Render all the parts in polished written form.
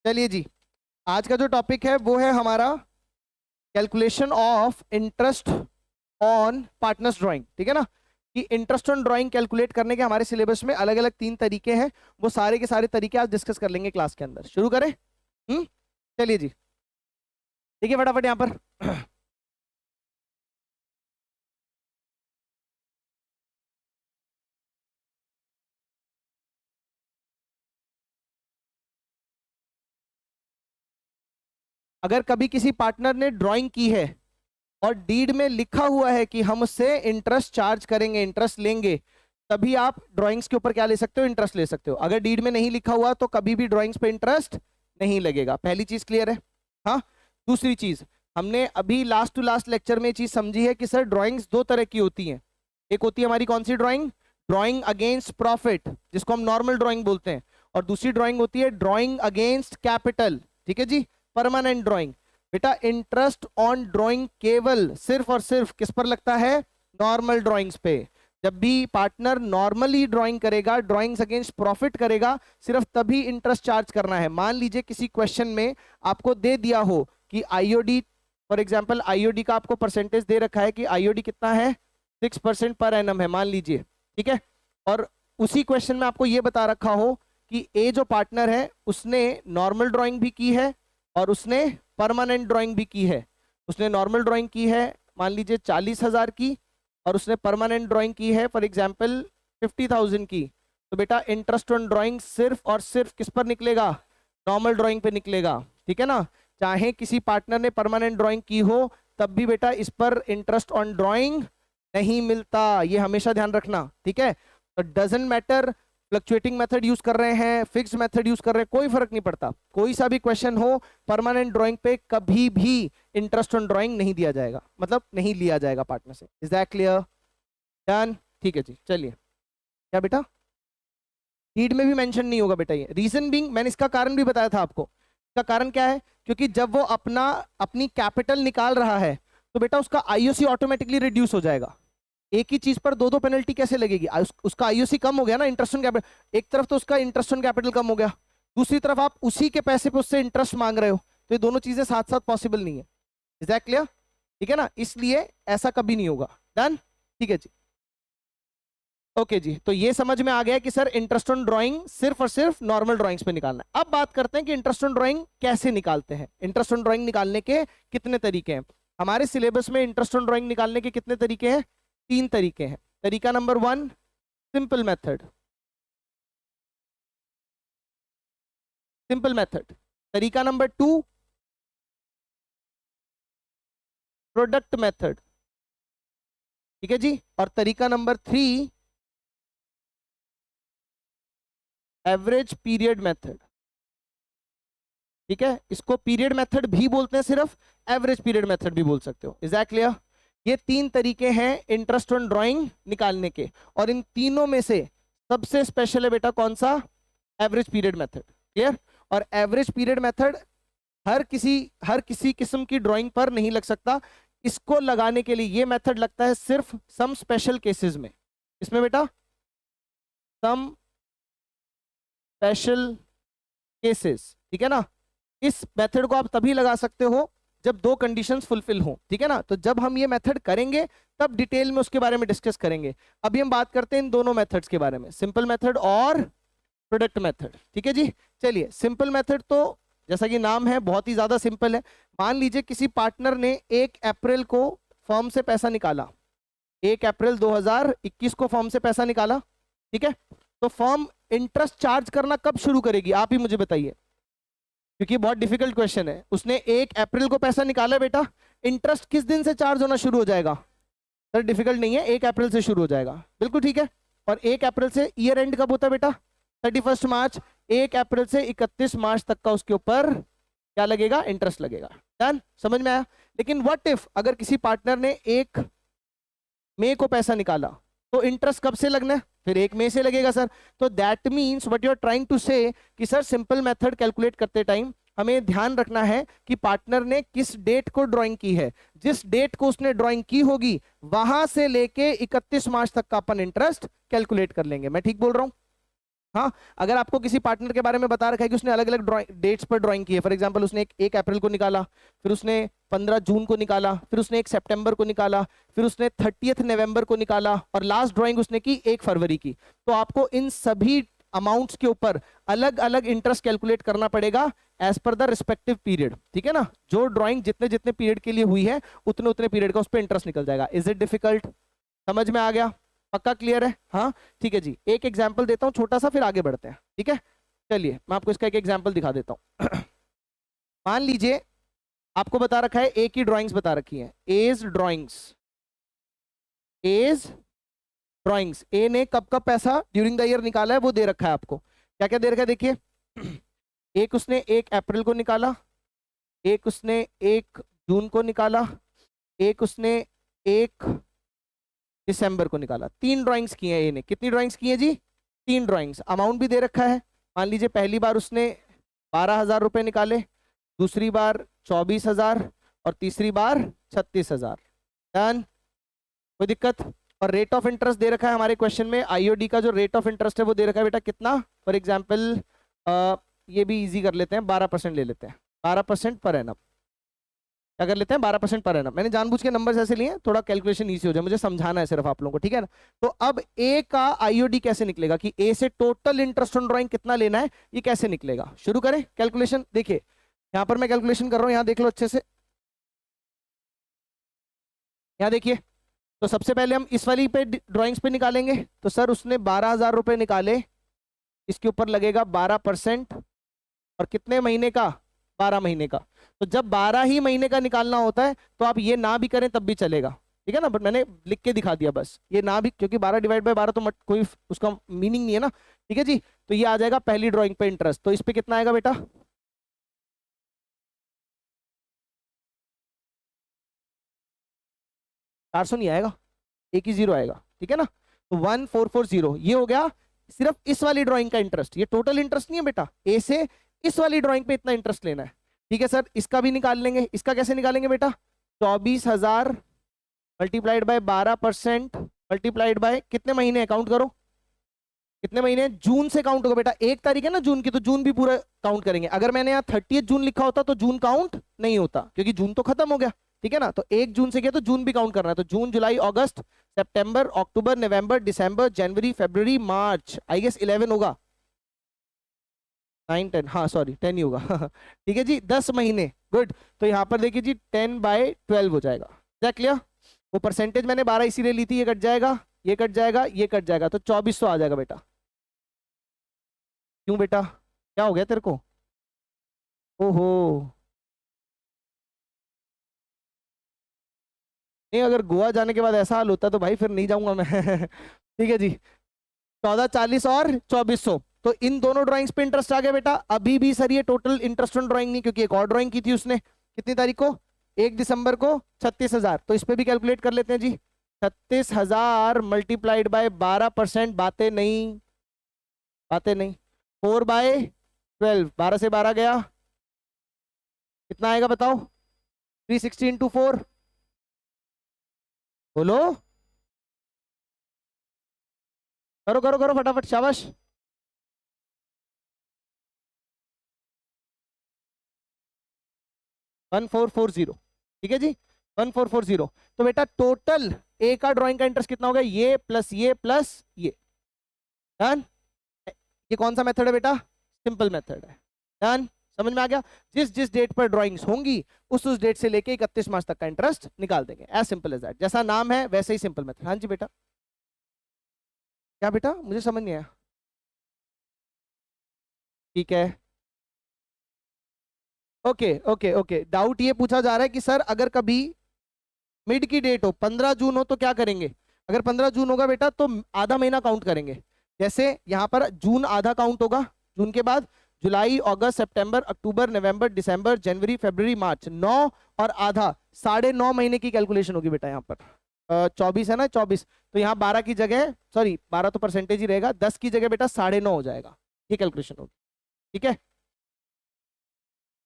चलिए जी, आज का जो टॉपिक है वो है हमारा calculation of interest on partners drawing. ठीक है ना, कि इंटरेस्ट ऑन ड्राइंग कैलकुलेट करने के हमारे सिलेबस में अलग अलग 3 तरीके हैं। वो सारे के सारे तरीके आज डिस्कस कर लेंगे क्लास के अंदर। शुरू करें? चलिए जी, देखिए फटाफट यहाँ पर अगर कभी किसी पार्टनर ने ड्राइंग की है और डीड में लिखा हुआ है कि हम उससे इंटरेस्ट चार्ज करेंगे, इंटरेस्ट लेंगे, तभी आप ड्राइंग्स के ऊपर क्या ले सकते हो? इंटरेस्ट ले सकते हो। अगर डीड में नहीं लिखा हुआ तो कभी भी ड्राइंग्स पे इंटरेस्ट नहीं लगेगा। पहली चीज क्लियर है? हाँ। दूसरी चीज, हमने अभी लास्ट टू लास्ट लेक्चर में चीज समझी है कि सर ड्राइंग्स दो तरह की होती हैं। एक होती है हमारी कौन सी ड्राइंग? ड्राइंग अगेंस्ट प्रॉफिट, जिसको हम नॉर्मल ड्राइंग बोलते हैं। और दूसरी ड्राइंग होती है ड्राइंग अगेंस्ट कैपिटल। ठीक है जी, परमानेंट ड्राइंग। बेटा इंटरेस्ट ऑन ड्राइंग केवल सिर्फ और सिर्फ किस पर लगता है? नॉर्मल ड्राइंग्स पे। जब भी पार्टनर नॉर्मली ड्राइंग करेगा, ड्राइंग्स अगेंस्ट प्रॉफिट करेगा, सिर्फ तभी इंटरेस्ट चार्ज करना है। मान लीजिए किसी क्वेश्चन में आपको दे दिया हो कि आईओडी, फॉर एग्जांपल आईओडी का आपको परसेंटेज दे रखा है कि आईओडी कितना है? 6% पर एनम है मान लीजिए। ठीक है, और उसी क्वेश्चन में आपको यह बता रखा हो कि ए जो पार्टनर है उसने नॉर्मल ड्राइंग भी की है और उसने परमानेंट ड्राइंग भी की है। उसने नॉर्मल ड्राइंग की है मान लीजिए 40,000 की, और उसने परमानेंट ड्राइंग की है फॉर एग्जांपल 50,000 की। तो बेटा इंटरेस्ट ऑन ड्राइंग सिर्फ और सिर्फ किस पर निकलेगा? नॉर्मल ड्राइंग पे निकलेगा। ठीक है ना, चाहे किसी पार्टनर ने परमानेंट ड्राइंग की हो तब भी बेटा इस पर इंटरेस्ट ऑन ड्राइंग नहीं मिलता। ये हमेशा ध्यान रखना। ठीक है, तो doesn't matter fluctuating method use कर रहे हैं, फिक्स मेथड यूज कर रहे हैं, कोई फर्क नहीं पड़ता। कोई सा भी क्वेश्चन हो, परमानेंट ड्राइंग पे कभी भी इंटरेस्ट ऑन ड्राइंग नहीं दिया जाएगा, मतलब नहीं लिया जाएगा पार्टनर से। Is that clear? डन? ठीक है जी, चलिए। क्या बेटा? डीड में भी मेंशन नहीं होगा बेटा। ये रीजन बीइंग, मैंने इसका कारण भी बताया था आपको। इसका कारण क्या है? क्योंकि जब वो अपनी कैपिटल निकाल रहा है तो बेटा उसका आईओसी ऑटोमेटिकली रिड्यूस हो जाएगा। एक ही चीज पर दो दो पेनल्टी कैसे लगेगी? उसका आईओसी कम हो गया ना, इंटरेस्ट ऑन कैपिटल। एक तरफ तो उसका इंटरेस्ट ऑन कैपिटल कम हो गया, दूसरी तरफ आप उसी के पैसे पे उससे इंटरेस्ट मांग रहे हो, तो ये दोनों चीजें साथ साथ पॉसिबल नहीं है। Is that clear? ठीक है ना, इसलिए ऐसा कभी नहीं होगा। डन? ठीक है जी, ओके जी। तो ये समझ में आ गया कि सर इंटरेस्ट ऑन ड्राइंग सिर्फ और सिर्फ नॉर्मल ड्राइंग्स पे निकालना है। अब बात करते हैं कि इंटरेस्ट ऑन ड्राइंग कैसे निकालते हैं। इंटरेस्ट ऑन ड्राइंग निकालने के कितने तरीके हैं? हमारे सिलेबस में इंटरेस्ट ऑन ड्राइंग निकालने के कितने तरीके हैं? 3 तरीके हैं। तरीका number 1 simple method, simple method. तरीका नंबर 2 प्रोडक्ट मेथड। ठीक है जी, और तरीका नंबर 3 एवरेज पीरियड मेथड। ठीक है, इसको पीरियड मेथड भी बोलते हैं, सिर्फ एवरेज पीरियड मेथड भी बोल सकते हो। Is that clear? ये 3 तरीके हैं इंटरेस्ट ऑन ड्राइंग निकालने के, और इन तीनों में से सबसे स्पेशल है बेटा कौन सा? Average period method. क्लियर? और एवरेज पीरियड मेथड हर किसी किस्म की ड्राइंग पर नहीं लग सकता। इसको लगाने के लिए ये मेथड लगता है सिर्फ सम स्पेशल केसेस में। इसमें बेटा सम स्पेशल केसेस। ठीक है ना, इस मेथड को आप तभी लगा सकते हो जब 2 कंडीशंस फुलफिल हो। ठीक है ना, तो जब हम ये मेथड करेंगे तब डिटेल में उसके बारे में डिस्कस करेंगे। अभी हम बात करते हैं इन दोनों मेथड्स के बारे में, सिंपल मेथड और प्रोडक्ट मेथड। ठीक है जी, चलिए। सिंपल मेथड तो जैसा कि नाम है बहुत ही ज्यादा सिंपल है। मान लीजिए किसी पार्टनर ने 1 अप्रैल को फर्म से पैसा निकाला, 1 अप्रैल 2021 को फर्म से पैसा निकाला। ठीक है, तो फर्म इंटरेस्ट चार्ज करना कब शुरू करेगी? आप ही मुझे बताइए, क्योंकि बहुत डिफिकल्ट क्वेश्चन है। उसने 1 अप्रैल को पैसा निकाला बेटा, इंटरेस्ट किस दिन से चार्ज होना शुरू हो जाएगा? सर डिफिकल्ट नहीं है, 1 अप्रैल से शुरू हो जाएगा। बिल्कुल ठीक है। और 1 अप्रैल से ईयर एंड कब होता है बेटा? 31 मार्च। 1 अप्रैल से 31 मार्च तक का उसके ऊपर क्या लगेगा? इंटरेस्ट लगेगा। डन? समझ में आया? लेकिन व्हाट इफ अगर किसी पार्टनर ने 1 मई को पैसा निकाला, तो इंटरेस्ट कब से लगना है? फिर 1 मई से लगेगा सर। तो that means what you are trying to say कि सर सिंपल मेथड कैलकुलेट करते टाइम हमें ध्यान रखना है कि पार्टनर ने किस डेट को ड्राइंग की है। जिस डेट को उसने ड्राइंग की होगी वहां से लेके 31 मार्च तक का अपन इंटरेस्ट कैलकुलेट कर लेंगे। मैं ठीक बोल रहा हूं? हाँ, अगर आपको किसी पार्टनर के बारे में बता रखा है कि उसने अलग अलग डेट्स पर ड्राइंग की है, फॉर एग्जांपल उसने एक अप्रैल को निकाला, फिर उसने 15 जून को निकाला, फिर उसने 1 सितंबर को निकाला, फिर उसने 30 नवंबर को निकाला और लास्ट ड्राइंग उसने की 1 फरवरी की, तो आपको इन सभी अमाउंट्स के ऊपर अलग अलग इंटरेस्ट कैलकुलेट करना पड़ेगा as per the respective period. ठीक है ना, जो ड्राइंग जितने जितने पीरियड के लिए हुई है उतने उतने पीरियड का उस पर इंटरेस्ट निकल जाएगा। Is it difficult? समझ में आ गया? पक्का क्लियर है? हाँ ठीक है जी, एक एग्जाम्पल देता हूँ छोटा सा, फिर आगे बढ़ते हैं। ठीक है, चलिए मैं आपको इसका एक एग्जाम्पल दिखा देता हूँ। मान लीजिए आपको बता रखा है ए की ड्राइंग्स बता रखी है, एज ड्राइंग्स, एज ड्राइंग्स। ए ने कब कब पैसा ड्यूरिंग द ईयर निकाला है वो दे रखा है आपको। क्या क्या दे रखा है देखिए, एक उसने 1 अप्रैल को निकाला, एक उसने 1 जून को निकाला, एक उसने 1 दिसंबर को निकाला। 3 ड्राइंग्स की है ए ने। कितनी ड्राइंग्स की है जी? 3 ड्राइंग्स। अमाउंट भी दे रखा है। मान लीजिए पहली बार उसने 12,000 रुपए निकाले, दूसरी बार 24,000 और तीसरी बार 36,000। डन? कोई दिक्कत? और रेट ऑफ इंटरेस्ट दे रखा है हमारे क्वेश्चन में, आईओडी का जो रेट ऑफ इंटरेस्ट है वो दे रखा है बेटा कितना। फॉर एग्जाम्पल ये भी इजी कर लेते हैं, 12% ले लेते हैं, 12% पर एनम। क्या कर लेते हैं? 12% पर एनम। मैंने जानबूझ के नंबर्स ऐसे लिए थोड़ा कैलकुलेशन इजी हो जाए, मुझे समझाना है सिर्फ आप लोगों को, ठीक है ना। तो अब ए का आईओडी कैसे निकलेगा कि ए से टोटल इंटरेस्ट ऑन ड्राइंग कितना लेना है, ये कैसे निकलेगा? शुरू करें कैलकुलेशन। देखिए यहां पर मैं कैलकुलेशन कर रहा हूं, यहां देख लो अच्छे से, यहां देखिए। तो सबसे पहले हम इस वाली पे ड्राइंग्स पे निकालेंगे। तो सर उसने 12,000 रुपए निकाले, इसके ऊपर लगेगा 12%, और कितने महीने का? 12 महीने का। तो जब 12 ही महीने का निकालना होता है तो आप ये ना भी करें तब भी चलेगा, ठीक है ना, बट मैंने लिख के दिखा दिया बस, ये ना भी, क्योंकि 12 डिवाइड बाय 12 तो कोई उसका मीनिंग नहीं है ना। ठीक है जी, तो ये आ जाएगा पहली ड्राइंग पे इंटरेस्ट। तो इस पे कितना आएगा बेटा? 400 नहीं आएगा, एक ही जीरो आएगा, ठीक है ना। तो 1440 ये हो गया सिर्फ इस वाली ड्राइंग का इंटरेस्ट। ये टोटल इंटरेस्ट नहीं है बेटा, ए से इस वाली ड्राइंग पे इतना इंटरेस्ट लेना है। ठीक है सर, इसका भी निकाल लेंगे। इसका कैसे निकालेंगे बेटा? 24,000 मल्टीप्लाइड बाय 12% मल्टीप्लाइड बाय कितने महीने, काउंट करो कितने महीने। जून से काउंट होगा बेटा, 1 तारीख है ना जून की, तो जून भी पूरा काउंट करेंगे। अगर मैंने यहाँ 30 जून लिखा होता तो जून काउंट नहीं होता, क्योंकि जून तो खत्म हो गया, ठीक है ना। तो 1 जून से किया तो जून भी काउंट करना है। तो जून, जुलाई, अगस्त, सितंबर, अक्टूबर, नवंबर, दिसंबर, जनवरी, फरवरी, मार्च, आई गेस 11 होगा, 9 10, हाँ सॉरी 10 ही होगा। ठीक है जी, 10 महीने। गुड। तो यहाँ पर देखिए जी 10/12 हो जाएगा। क्या क्लियर? वो परसेंटेज मैंने 12 इसीलिए ली थी, ये कट जाएगा, ये कट जाएगा, ये कट जाएगा, तो 2400 आ जाएगा बेटा। क्यों बेटा, क्या हो गया तेरे को? ओहो, नहीं अगर गोवा जाने के बाद ऐसा हाल होता तो भाई फिर नहीं जाऊंगा मैं। ठीक है जी, 1440 और 2400, तो इन दोनों ड्राइंग्स पे इंटरेस्ट आ गया बेटा। अभी भी सर ये टोटल इंटरेस्ट ऑन ड्राइंग नहीं, क्योंकि एक और ड्राइंग की थी उसने, कितनी तारीख को? 1 दिसंबर को, 36,000। तो इस पे भी कैलकुलेट कर लेते हैं जी। 36,000 मल्टीप्लाइड बाय 12%, बातें नहीं, बातें नहीं। 4/12, 12 से 12 गया, कितना आएगा बताओ? 360 इंटू 4, बोलो, करो करो करो फटाफट, शाबाश। 1440, ठीक है जी, 1440। तो बेटा टोटल ए का ड्राइंग का इंटरेस्ट कितना हो गया? ये प्लस ये प्लस ये। डन? ये कौन सा मेथड है बेटा? सिंपल मेथड है। डन? समझ में आ गया? जिस जिस डेट पर ड्राइंग्स होंगी उस डेट से लेके 31 मार्च तक का इंटरेस्ट निकाल देंगे। एज सिंपल एज दैट, जैसा नाम है वैसे ही सिंपल मेथड। हाँ जी बेटा, क्या बेटा, मुझे समझ नहीं आया। ठीक है, ओके ओके ओके। डाउट ये पूछा जा रहा है कि सर अगर कभी मिड की डेट हो, 15 जून हो, तो क्या करेंगे? अगर 15 जून होगा बेटा तो आधा महीना काउंट करेंगे। जैसे यहां पर जून आधा काउंट होगा, जून के बाद जुलाई, अगस्त, सितंबर, अक्टूबर, नवंबर, दिसंबर, जनवरी, फरवरी, मार्च, 9 और आधा, 9.5 महीने की कैलकुलेशन होगी बेटा। यहाँ पर 24 है ना, 24, तो यहाँ 12 की जगह, सॉरी 12 तो परसेंटेज ही रहेगा, 10 की जगह बेटा 9.5 हो जाएगा, ये कैलकुलेशन होगी। ठीक है,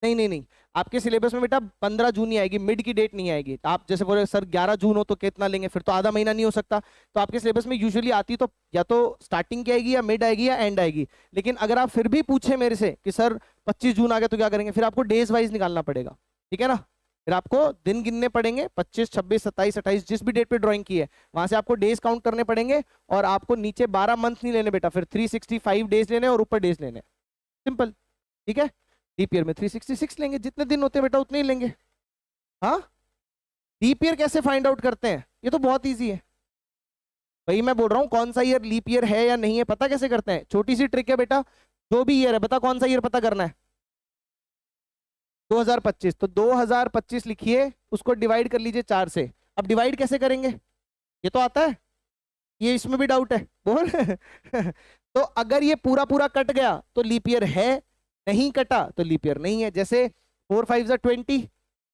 नहीं नहीं नहीं, आपके सिलेबस में बेटा 15 जून ही आएगी, मिड की डेट नहीं आएगी। आप जैसे बोले सर 11 जून हो तो कितना लेंगे, फिर तो आधा महीना नहीं हो सकता। तो आपके सिलेबस में यूजुअली आती तो या तो स्टार्टिंग की आएगी, या मिड आएगी, या एंड आएगी। लेकिन अगर आप फिर भी पूछे मेरे से कि सर 25 जून आ गया तो क्या करेंगे, फिर आपको डेज वाइज निकालना पड़ेगा, ठीक है ना। फिर आपको दिन गिनने पड़ेंगे, 25, 26, 27, 28, जिस भी डेट पे ड्राइंग की है वहां से आपको डेज काउंट करने पड़ेंगे। और आपको नीचे 12 मंथ नहीं लेने बेटा, फिर 365 डेज लेने और ऊपर डेज लेने, सिंपल, ठीक है। लीप ईयर में 366 लेंगे, जितने दिन होते हैं बेटा उतने ही लेंगे। हाँ, लीप ईयर कैसे फाइंड आउट करते हैं, ये तो बहुत इजी है भाई। मैं बोल रहा हूँ कौन सा ईयर लीप ईयर है या नहीं है पता कैसे करते हैं, छोटी सी ट्रिक है बेटा। जो भी ईयर है बता कौन सा ईयर पता करना है, 2025। तो 2025 लिखिए, उसको डिवाइड कर लीजिए 4 से। अब डिवाइड कैसे करेंगे, ये तो आता है, ये इसमें भी डाउट है बोल तो अगर ये पूरा पूरा कट गया तो लीप ईयर है, नहीं कटा तो लीप ईयर नहीं है। जैसे 4 5 जा 20,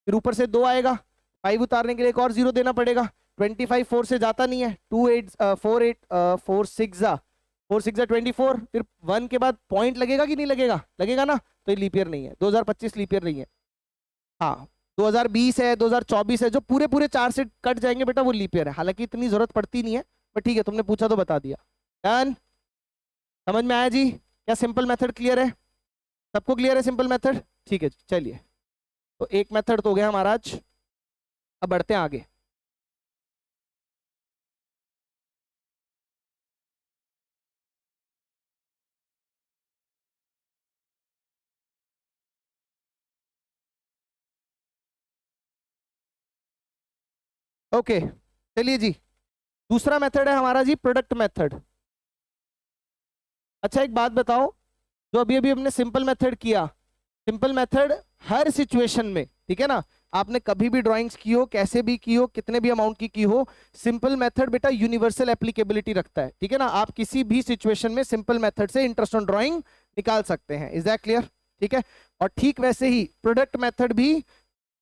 फिर ऊपर से 2 आएगा, 5 उतारने के लिए एक और 0 देना पड़ेगा। 25 4 से जाता नहीं है, 2 8 4 8 4 6 जा 24, फिर 1 के बाद पॉइंट लगेगा कि नहीं लगेगा, लगेगा ना, तो ये लीप ईयर नहीं है, 2025 लीप ईयर नहीं है। हाँ, 2020 है, 2024 है, जो पूरे पूरे 4 से कट जाएंगे बेटा वो लीप ईयर है। हालांकि इतनी जरूरत पड़ती नहीं है, पर ठीक है तुमने पूछा तो बता दिया। डन, समझ में आया जी, क्या सिंपल मेथड क्लियर है, सबको क्लियर है सिंपल मेथड, ठीक है चलिए। तो एक मेथड तो हो गया हमारा आज, अब बढ़ते हैं आगे। ओके चलिए जी, दूसरा मेथड है हमारा जी प्रोडक्ट मेथड। अच्छा एक बात बताओ, जो अभी अभी हमने सिंपल मेथड किया, सिंपल मेथड हर सिचुएशन में, ठीक है ना, आपने कभी भी ड्राइंग्स की हो, कैसे भी की हो, कितने भी अमाउंट की हो, सिंपल मेथड बेटा यूनिवर्सल एप्लीकेबिलिटी रखता है, ठीक है ना। आप किसी भी सिचुएशन में सिंपल मेथड से इंटरेस्ट ऑन ड्राइंग निकाल सकते हैं। इज दैट क्लियर, ठीक है। और ठीक वैसे ही प्रोडक्ट मेथड भी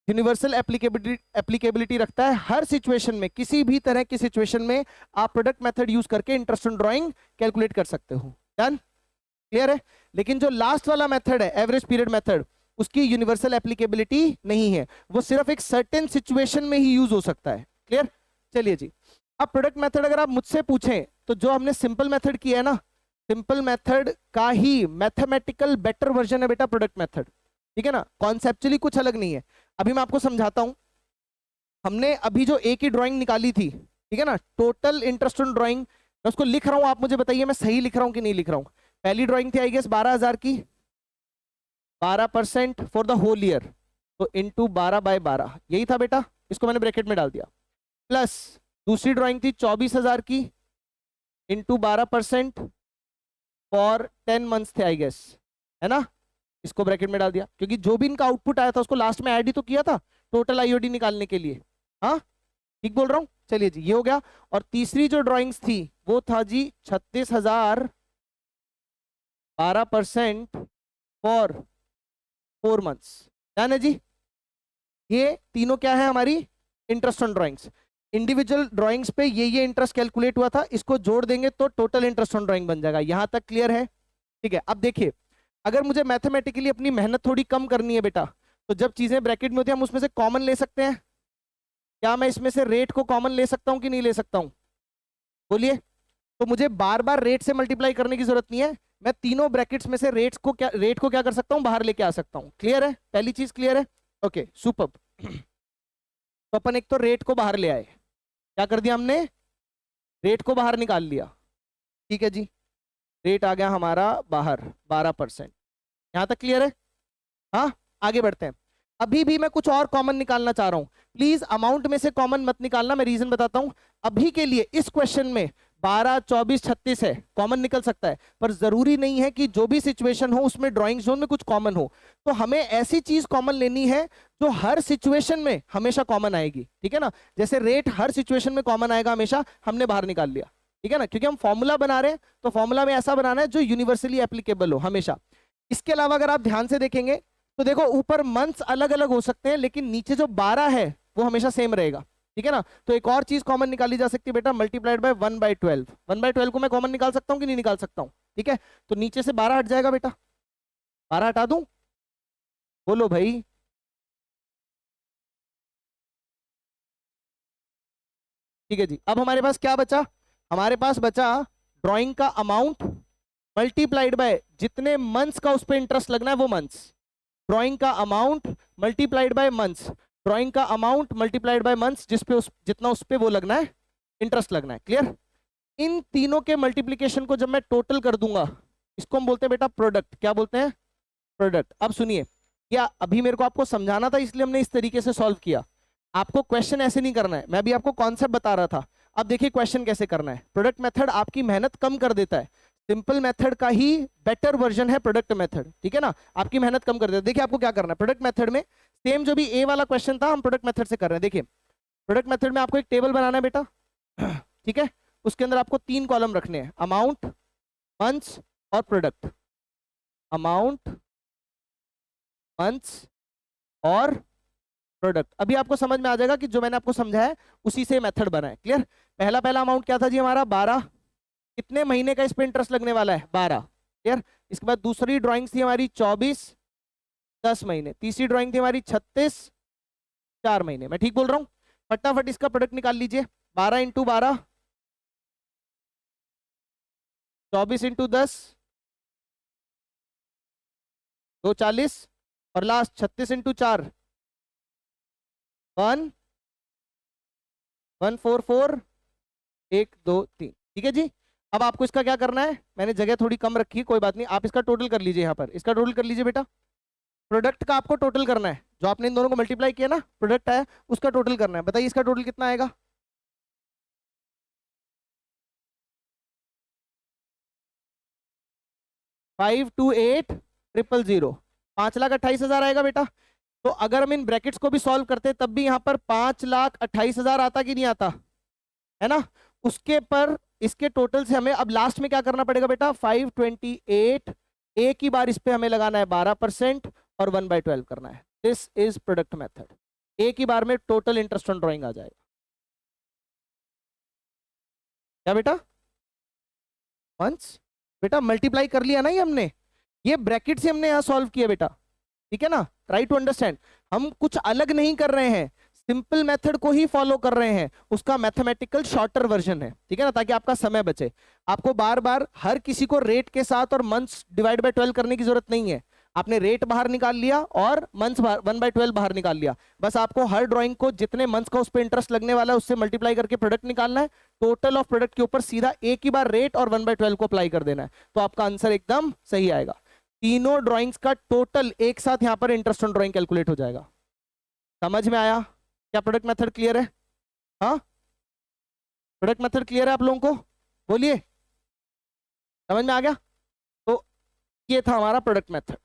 यूनिवर्सल एप्लीकेबिलिटी रखता है हर सिचुएशन में, किसी भी तरह की सिचुएशन में आप प्रोडक्ट मेथड यूज करके इंटरेस्ट ऑन ड्राइंग कैलकुलेट कर सकते हो। डन, क्लियर है। लेकिन जो लास्ट वाला मेथड है एवरेज पीरियड मेथड, उसकी यूनिवर्सल एप्लीकेबिलिटी नहीं है, वो सिर्फ एक सर्टेन सिचुएशन में ही यूज हो सकता है। क्लियर, चलिए जी। अब प्रोडक्ट मेथड अगर आप मुझसे पूछें तो जो हमने सिंपल मेथड किया है ना, सिंपल मेथड का ही मैथमेटिकल बेटर वर्जन है बेटा प्रोडक्ट मेथड, ठीक है ना। कॉन्सेप्चुअली कुछ अलग नहीं है। अभी मैं आपको समझाता हूं। हमने अभी जो एक ही ड्राइंग निकाली थी, ठीक है ना, टोटल इंटरेस्ट ऑन ड्राइंग, मैं उसको लिख रहा हूं, आप मुझे बताइए मैं सही लिख रहा हूं कि नहीं लिख रहा हूं। पहली ड्राइंग थी आई गेस 12,000 की, 12% फॉर द होल ईयर, तो इंटू 12/12 यही था बेटा, इसको मैंने ब्रैकेट में डाल दिया। प्लस दूसरी ड्राइंग थी 24,000 की, इंटू 12% फॉर 10 मंथ्स थे आई गेस, है ना, इसको ब्रैकेट में डाल दिया, क्योंकि जो भी इनका आउटपुट आया था उसको लास्ट में ऐड ही तो किया था टोटल आईओडी निकालने के लिए। हाँ ठीक बोल रहा हूँ, चलिए जी ये हो गया। और तीसरी जो ड्राइंग्स थी वो था जी 36,000, 12% फॉर 4 मंथ्स, ध्यान है जी। ये तीनों क्या है हमारी interest on drawings. Individual drawings पे ये इंटरेस्ट कैलकुलेट हुआ था, इसको जोड़ देंगे तो टोटल इंटरेस्ट ऑन ड्राइंग बन जाएगा। यहां तक क्लियर है, ठीक है। अब देखिए, अगर मुझे मैथमेटिकली अपनी मेहनत थोड़ी कम करनी है बेटा, तो जब चीजें ब्रैकेट में होती है हम उसमें से कॉमन ले सकते हैं। क्या मैं इसमें से रेट को कॉमन ले सकता हूं कि नहीं ले सकता हूं, बोलिए। तो मुझे बार बार रेट से मल्टीप्लाई करने की जरूरत नहीं है, मैं तीनों ब्रैकेट्स में से रेट को क्या कर सकता हूं, बाहर लेके आ सकता हूं। क्लियर है, पहली चीज क्लियर है, ओके सुपर। तो अपन एक तो रेट को बाहर ले आए, क्या कर दिया हमने, रेट को बाहर निकाल लिया, ठीक है जी। रेट आ गया हमारा बाहर 12%, यहां तक क्लियर है। हाँ आगे बढ़ते हैं। अभी भी मैं कुछ और कॉमन निकालना चाह रहा हूं, प्लीज अमाउंट में से कॉमन मत निकालना, मैं रीजन बताता हूं। अभी के लिए इस क्वेश्चन में 12, 24, 36 है, कॉमन निकल सकता है, पर जरूरी नहीं है कि जो भी सिचुएशन हो उसमें ड्राइंग जोन में कुछ कॉमन हो। तो हमें ऐसी चीज कॉमन लेनी है जो हर सिचुएशन में हमेशा कॉमन आएगी, ठीक है ना। जैसे रेट हर सिचुएशन में कॉमन आएगा हमेशा, हमने बाहर निकाल लिया, ठीक है ना, क्योंकि हम फॉर्मूला बना रहे हैं तो फॉर्मूला में ऐसा बनाना है जो यूनिवर्सली एप्लीकेबल हो हमेशा। इसके अलावा अगर आप ध्यान से देखेंगे तो देखो ऊपर मंथ्स अलग अलग हो सकते हैं, लेकिन नीचे जो 12 है वो हमेशा सेम रहेगा, ठीक है ना। तो एक और चीज कॉमन निकाली जा सकती है बेटा, मल्टीप्लाइड बाय 1/12। 1/12 को मैं कॉमन निकाल सकता हूं कि नहीं निकाल सकता हूं, ठीक है। तो नीचे से 12 हट जाएगा बेटा, 12 हटा दूं, बोलो भाई। ठीक है जी, अब हमारे पास क्या बचा? हमारे पास बचा ड्राइंग का अमाउंट मल्टीप्लाइड बाय जितने मंथ्स का उस पर इंटरेस्ट लगना है वो मंथ्स। ड्राइंग का amount multiplied by months, drawing का अमाउंट मल्टीप्लाइड बाय मंथ्स, जिस पे उस जितना उस पे वो लगना है, इंटरेस्ट लगना है। क्लियर? इन तीनों के मल्टीप्लीकेशन को जब मैं टोटल कर दूंगा, इसको हम बोलते हैं बेटा प्रोडक्ट। क्या बोलते हैं? प्रोडक्ट। अब सुनिए, क्या अभी मेरे को आपको समझाना था इसलिए हमने इस तरीके से सॉल्व किया। आपको क्वेश्चन ऐसे नहीं करना है, मैं अभी आपको कॉन्सेप्ट बता रहा था। अब देखिए क्वेश्चन कैसे करना है। प्रोडक्ट मेथड आपकी मेहनत कम कर देता है, सिंपल मेथड का ही बेटर वर्जन है प्रोडक्ट मेथड। ठीक है ना, आपकी मेहनत कम कर देता है। देखिए आपको क्या करना है प्रोडक्ट मेथड में, सेम जो भी ए वाला क्वेश्चन था हम प्रोडक्ट मेथड से कर रहे हैं। देखिए प्रोडक्ट मेथड में आपको एक टेबल बनाना है बेटा। ठीक है, उसके अंदर आपको 3 कॉलम रखने हैं, अमाउंट, मंथ्स और प्रोडक्ट। अमाउंट, मंथ्स और प्रोडक्ट। अभी आपको समझ में आ जाएगा कि जो मैंने आपको समझाया है उसी से मेथड बना है। क्लियर? पहला पहला अमाउंट क्या था जी हमारा? 12। कितने महीने का इस पे इंटरेस्ट लगने वाला है? 12। क्लियर? इसके बाद दूसरी ड्राइंग थी हमारी 24, 10 महीने। तीसरी ड्राइंग थी हमारी 36, 4 महीने। मैं ठीक बोल रहा हूँ? फटाफट इसका प्रोडक्ट निकाल लीजिए। 12 इंटू 12, 24 इंटू 10, 240, और लास्ट 36 इंटू 4, 1 144, 1 2 3। ठीक है जी, अब आपको इसका क्या करना है? मैंने जगह थोड़ी कम रखी है, कोई बात नहीं, आप इसका टोटल कर लीजिए। यहाँ पर इसका टोटल कर लीजिए बेटा। प्रोडक्ट का आपको टोटल करना है, जो आपने इन दोनों को मल्टीप्लाई किया ना, प्रोडक्ट आया उसका टोटल करना है। बताइए इसका टोटल कितना आएगा? 528,000, 5,28,000 आएगा बेटा। तो अगर हम इन ब्रैकेट्स को भी सॉल्व करते तब भी यहाँ पर 5,28,000 आता कि नहीं आता? है ना? उसके पर इसके टोटल से हमें अब लास्ट में क्या करना पड़ेगा बेटा? 528, एक ही बार इस पे हमें लगाना है 12% और 1/12 करना है। This is product method. एक ही बार में टोटल इंटरेस्ट ऑन ड्राइंग आ जाएगा। क्या बेटा? मंथ्स बेटा, मल्टीप्लाई कर लिया ना ये हमने, ये ब्रैकेट से हमने यहाँ सॉल्व किया बेटा। ठीक है ना? ट्राई टू अंडरस्टैंड, हम कुछ अलग नहीं कर रहे हैं, सिंपल मेथड को ही फॉलो कर रहे हैं, उसका मैथमेटिकल शॉर्टर वर्जन है। ठीक है ना, ताकि आपका समय बचे। आपको बार बार हर किसी को रेट के साथ और मंथ्स डिवाइड बाय 12 करने की जरूरत नहीं है। आपने रेट बाहर निकाल लिया और मंथ्स 1/12 बाहर निकाल लिया। बस आपको हर ड्राइंग को जितने मंथ्स का उस पर इंटरेस्ट लगने वाला है उससे मल्टीप्लाई करके प्रोडक्ट निकालना है। टोटल ऑफ प्रोडक्ट के ऊपर सीधा एक ही बार रेट और 1/12 को अप्लाई कर देना है, तो आपका आंसर एकदम सही आएगा। तीनों ड्राइंग्स का टोटल एक साथ यहां पर इंटरेस्ट ऑन ड्राइंग कैलकुलेट हो जाएगा। समझ में आया? क्या प्रोडक्ट मेथड क्लियर है? हाँ, प्रोडक्ट मेथड क्लियर है आप लोगों को? बोलिए, समझ में आ गया? तो ये था हमारा प्रोडक्ट मेथड।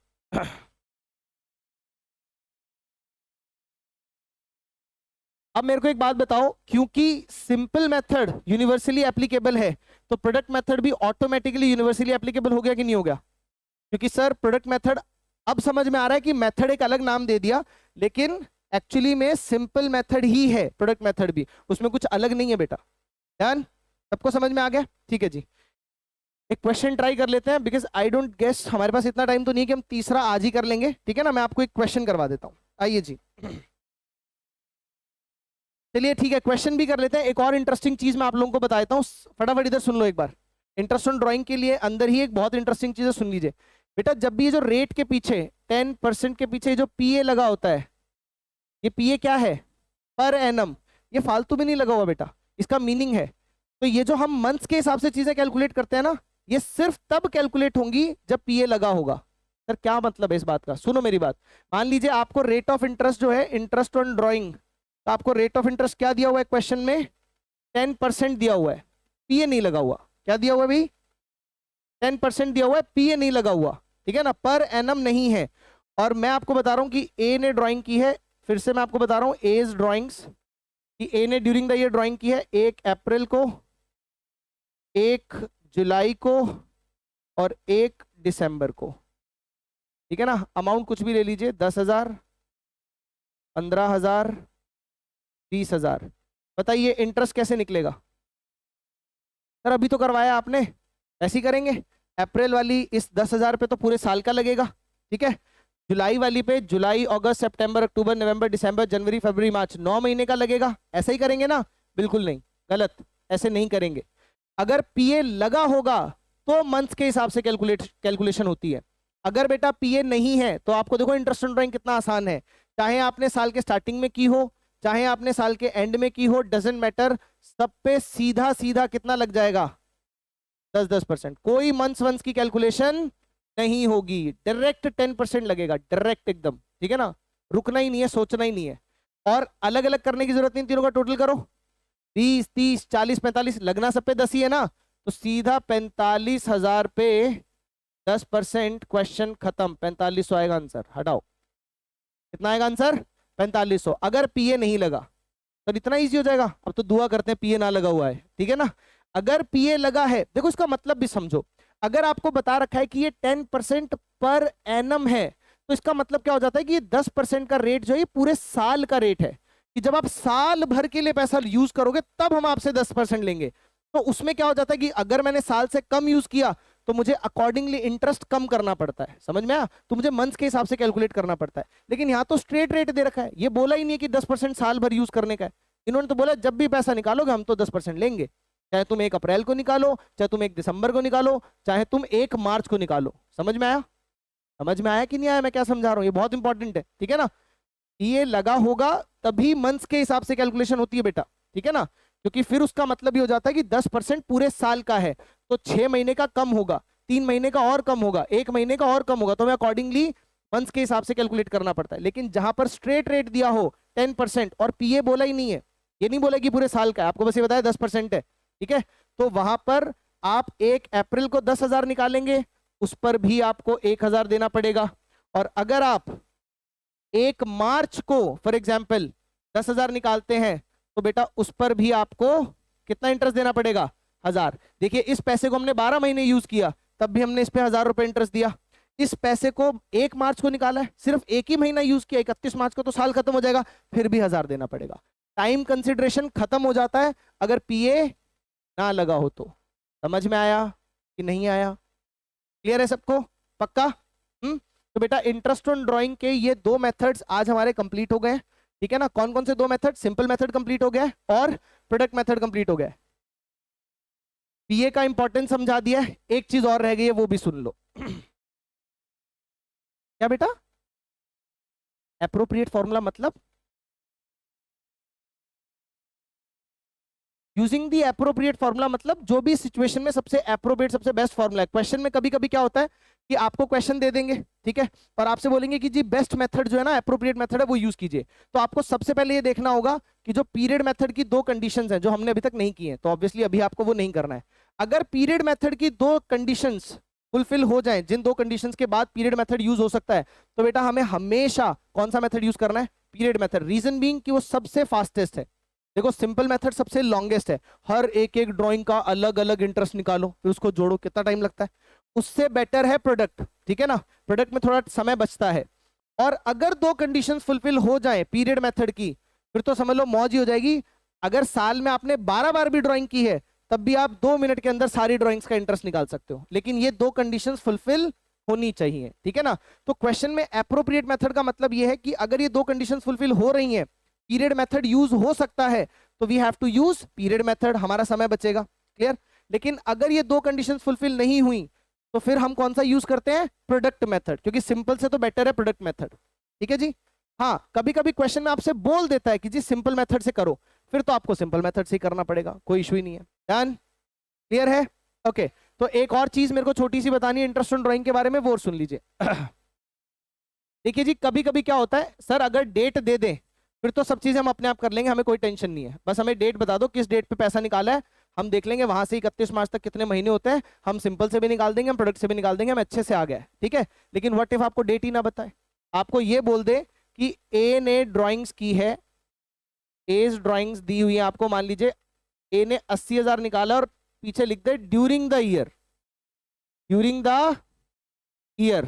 अब मेरे को एक बात बताओ, क्योंकि सिंपल मेथड यूनिवर्सली एप्लीकेबल है तो प्रोडक्ट मेथड भी ऑटोमेटिकली यूनिवर्सली एप्लीकेबल हो गया कि नहीं हो गया? क्योंकि सर प्रोडक्ट मेथड, अब समझ में आ रहा है कि मेथड एक अलग नाम दे दिया, लेकिन एक्चुअली में सिंपल मेथड ही है प्रोडक्ट मेथड भी, उसमें कुछ अलग नहीं है बेटा। ध्यान, सबको समझ में आ गया? ठीक है जी, एक क्वेश्चन ट्राई कर लेते हैं, बिकॉज आई डोंट गेस, हमारे पास इतना टाइम तो नहीं है कि हम तीसरा आज ही कर लेंगे। ठीक है ना, मैं आपको एक क्वेश्चन करवा देता हूँ। आइए जी, चलिए ठीक है, क्वेश्चन भी कर लेते हैं। एक और इंटरेस्टिंग चीज मैं आप लोगों को बता देता हूँ, फटाफट इधर सुन लो एक बार। इंटरेस्ट ऑन ड्राइंग के लिए अंदर ही एक बहुत इंटरेस्टिंग चीज है, सुन लीजिए बेटा। जब भी ये जो रेट के पीछे 10% के पीछे जो पीए लगा होता है, ये पीए क्या है? Per annum. ये फालतू में नहीं लगा हुआ बेटा, इसका मीनिंग है। तो ये जो हम मंथ्स के हिसाब से चीजें कैलकुलेट करते हैं ना, ये सिर्फ तब कैलकुलेट होंगी जब पीए लगा होगा। सर क्या मतलब है इस बात का? सुनो मेरी बात। मान लीजिए आपको रेट ऑफ इंटरेस्ट जो है, इंटरेस्ट ऑन ड्राइंग, तो आपको रेट ऑफ इंटरेस्ट क्या दिया हुआ है क्वेश्चन में? 10% दिया हुआ है, पीए नहीं लगा हुआ। क्या दिया हुआ है भाई? 10% दिया हुआ है, पीए नहीं लगा हुआ। ठीक है ना, पर एनम नहीं है। और मैं आपको बता रहा हूं कि ए ने ड्राइंग की है, फिर से मैं आपको बता रहा हूं एज ड्राइंग्स, कि ए ने ड्यूरिंग द ईयर ड्राइंग की है 1 अप्रैल को, 1 जुलाई को और 1 दिसंबर को। ठीक है ना, अमाउंट कुछ भी ले लीजिए, 10,000, 15,000, 20,000। बताइए इंटरेस्ट कैसे निकलेगा? सर अभी तो करवाया आपने, ऐसे ही करेंगे। अप्रैल वाली इस 10,000 पे तो पूरे साल का लगेगा। ठीक है, जुलाई वाली पे जुलाई, अगस्त, सितंबर, अक्टूबर, नवंबर, दिसंबर, जनवरी, फरवरी, मार्च, 9 महीने का लगेगा। ऐसा ही करेंगे ना? बिल्कुल नहीं, गलत, ऐसे नहीं करेंगे। अगर पीए लगा होगा तो मंथ्स के हिसाब से कैलकुलेशन होती है। अगर बेटा पीए नहीं है तो आपको देखो इंटरेस्ट ऑन ड्राइंग कितना आसान है, चाहे आपने साल के स्टार्टिंग में की हो, चाहे आपने साल के एंड में की हो, डजेंट मैटर, सब पे सीधा सीधा कितना लग जाएगा? 10-10%। कोई मंथ्स वंस की कैलकुलेशन नहीं होगी, डायरेक्ट 10% लगेगा, डायरेक्ट एकदम, ठीक है ना? रुकना ही नहीं है, सोचना ही नहीं है। और अलग अलग करने की जरूरत नहीं, तीनों का टोटल करो, 20, 30, 40, 45, लगना सब पे 10 ही है ना, तो सीधा 45,000 पे 10%, क्वेश्चन खत्म। 4500 आएगा आंसर, हटाओ। कितना आएगा आंसर? 4500। अगर पीए नहीं लगा तो इतना इजी हो जाएगा। अब तो दुआ करते हैं पीए ना लगा हुआ है, ठीक है ना? अगर पीए लगा है, देखो इसका मतलब भी समझो। अगर आपको बता रखा है कि ये 10% पर एनम है, तो इसका मतलब क्या हो जाता है कि ये 10% का रेट जो है ये पूरे साल का रेट है, कि जब आप साल भर के लिए पैसा यूज करोगे तब हम आपसे 10% लेंगे। तो उसमें क्या हो जाता है कि अगर मैंने साल से कम यूज किया तो मुझे अकॉर्डिंगली इंटरेस्ट कम करना पड़ता है। समझ में आया? तो मुझे मंथ्स के हिसाब से कैलकुलेट करना पड़ता है। लेकिन यहाँ तो स्ट्रेट रेट दे रखा है, ये बोला ही नहीं है कि 10% साल भर यूज करने का है। इन्होंने तो बोला जब भी पैसा निकालोगे हम तो 10% लेंगे, चाहे तुम 1 अप्रैल को निकालो, चाहे तुम 1 दिसंबर को निकालो, चाहे तुम 1 मार्च को निकालो। समझ में आया? समझ में आया कि नहीं आया मैं क्या समझा रहा हूँ? ये बहुत इंपॉर्टेंट है, ठीक है ना? ये लगा होगा तभी मंथ्स के हिसाब से कैलकुलेशन होती है बेटा, ठीक है ना? क्योंकि फिर उसका मतलब ये हो जाता है कि 10% पूरे साल का है, तो 6 महीने का कम होगा, 3 महीने का और कम होगा, 1 महीने का और कम होगा, तो हमें अकॉर्डिंगली मंथ्स के हिसाब से कैलकुलेट करना पड़ता है। लेकिन जहां पर स्ट्रेट रेट दिया हो 10% और पीए बोला ही नहीं है, ये नहीं बोला कि पूरे साल का है, आपको बस ये बताया 10% है, ठीक है? तो वहां पर आप 1 अप्रैल को 10,000 निकालेंगे, उस पर भी आपको 1,000 देना पड़ेगा। और अगर आप 1 मार्च को फॉर एग्जाम्पल 10,000 निकालते हैं तो बेटा उस पर भी आपको कितना इंटरेस्ट देना पड़ेगा? 1,000। देखिए इस पैसे को हमने 12 महीने यूज किया, तब भी हमने इस पे 1,000 रुपए इंटरेस्ट दिया। इस पैसे को 1 मार्च को निकाला है, सिर्फ 1 ही महीना यूज किया, 31 मार्च को, तो साल खत्म हो जाएगा, फिर भी 1,000 देना पड़ेगा। टाइम कंसिडरेशन खत्म हो जाता है अगर पीए ना लगा हो तो। समझ में आया कि नहीं आया? क्लियर है सबको? पक्का? तो बेटा इंटरेस्ट ऑन ड्राइंग के ये 2 मेथड्स आज हमारे कंप्लीट हो गए, ठीक है ना? कौन कौन से 2 मेथड? सिंपल मेथड कंप्लीट हो गया है और प्रोडक्ट मेथड कंप्लीट हो गया है। पीए का इंपॉर्टेंस समझा दिया है, एक चीज और रह गई है, वो भी सुन लो। क्या बेटा? एप्रोप्रिएट फॉर्मूला मतलब यूजिंग दी एप्रोप्रिएट फॉर्मूला, मतलब जो भी सिचुएशन में सबसे एप्रोप्रिएट, सबसे बेस्ट फॉर्मूला है। क्वेश्चन में कभी कभी क्या होता है कि आपको क्वेश्चन दे देंगे, ठीक है, और आपसे बोलेंगे कि जी बेस्ट मेथड जो है ना, एप्रोप्रिएट मेथड है, वो यूज कीजिए। तो आपको सबसे पहले ये देखना होगा कि जो पीरियड मेथड की 2 कंडीशंस हैं जो हमने अभी तक नहीं की हैं, तो ऑब्वियसली अभी आपको वो नहीं करना है। अगर पीरियड मेथड की 2 कंडीशंस फुलफिल हो जाएं, जिन 2 कंडीशंस के बाद पीरियड मेथड यूज हो सकता है, तो बेटा हमें हमेशा कौन सा मेथड यूज करना है? Period method. रीजन बीइंग कि वो सबसे फास्टेस्ट है। देखो सिंपल मेथड सबसे लॉन्गेस्ट है, हर एक एक ड्राइंग का अलग अलग इंटरेस्ट निकालो फिर उसको जोड़ो, कितना टाइम लगता है। उससे बेटर है प्रोडक्ट, ठीक है ना? प्रोडक्ट में थोड़ा समय बचता है। और अगर 2 कंडीशंस फुलफिल हो जाए पीरियड मेथड की, फिर तो समझ लो मौज ही हो जाएगी। अगर साल में आपने 12 बार भी ड्राइंग की है, तब भी आप 2 मिनट के अंदर सारी ड्राइंग्स का इंटरेस्ट निकाल सकते हो। लेकिन ये 2 कंडीशंस फुलफिल होनी चाहिए, ठीक है ना? तो क्वेश्चन में एप्रोप्रिएट मेथड का मतलब ये है कि अगर ये 2 कंडीशंस फुलफिल हो रही हैं, पीरियड मेथड यूज हो सकता है, तो we have to use period method, हमारा समय बचेगा। क्लियर? लेकिन अगर ये 2 कंडीशंस फुलफिल नहीं हुई तो फिर हम कौन सा यूज करते हैं? प्रोडक्ट मेथड, क्योंकि सिंपल से तो बेटर है प्रोडक्ट मेथड, ठीक है जी? हाँ, कभी कभी क्वेश्चन में आपसे बोल देता है कि जी सिंपल मेथड से करो, फिर तो आपको सिंपल मेथड से ही करना पड़ेगा, कोई इशू ही नहीं है। डन? क्लियर है? ओके, तो एक और चीज मेरे को छोटी सी बतानी है इंटरेस्ट ऑन ड्राइंग के बारे में, वो सुन लीजिए। देखिए जी, कभी कभी क्या होता है, सर अगर डेट दे दें फिर तो सब चीजें हम अपने आप कर लेंगे, हमें कोई टेंशन नहीं है, बस हमें डेट बता दो किस डेट पे पैसा निकाला है, हम देख लेंगे वहां से 31 मार्च तक कितने महीने होते हैं, हम सिंपल से भी निकाल देंगे, हम प्रोडक्ट से भी निकाल देंगे, हम अच्छे से आ गए, ठीक है? लेकिन व्हाट इफ आपको डेट ही ना बताए, आपको ये बोल दे कि ए ने ड्राइंग्स की है, एज ड्राइंग्स दी हुई है आपको, मान लीजिए ए ने 80,000 निकाला और पीछे लिख दे during the year, during the year,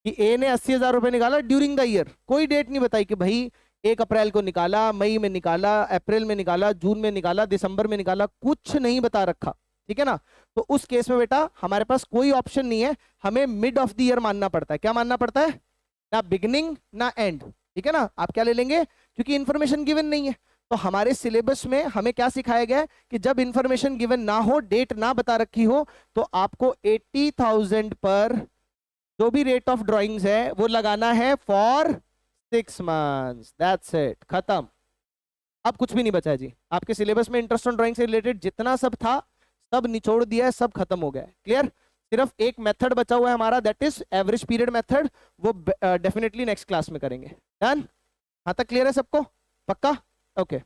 कि ए ने 80,000 रुपए निकाला ड्यूरिंग द ईयर। कोई डेट नहीं बताई कि भाई 1 अप्रैल को निकाला, मई में निकाला, अप्रैल में निकाला, जून में निकाला, दिसंबर में निकाला, कुछ नहीं बता रखा, ठीक है ना? तो उस केस में बेटा हमारे पास कोई ऑप्शन नहीं है, हमें मिड ऑफ द ईयर मानना पड़ता है। क्या मानना पड़ता है? ना बिगनिंग ना एंड, ठीक है ना। आप क्या ले लेंगे, क्योंकि इंफॉर्मेशन गिवन नहीं है। तो हमारे सिलेबस में हमें क्या सिखाया गया है कि जब इंफॉर्मेशन गिवन ना हो, डेट ना बता रखी हो, तो आपको 80,000 पर जो भी रेट ऑफ ड्राइंग्स है वो लगाना है फॉर 6 मंथ्स। दैट्स इट, खत्म। अब कुछ भी नहीं बचा है जी आपके सिलेबस में। इंटरेस्ट ऑन ड्राइंग से रिलेटेड जितना सब था सब निचोड़ दिया है, सब खत्म हो गया है। क्लियर। सिर्फ एक मेथड बचा हुआ है हमारा, that is average period method. वो डेफिनेटली नेक्स्ट क्लास में करेंगे। डन। हाँ तक क्लियर है सबको, पक्का? ओके।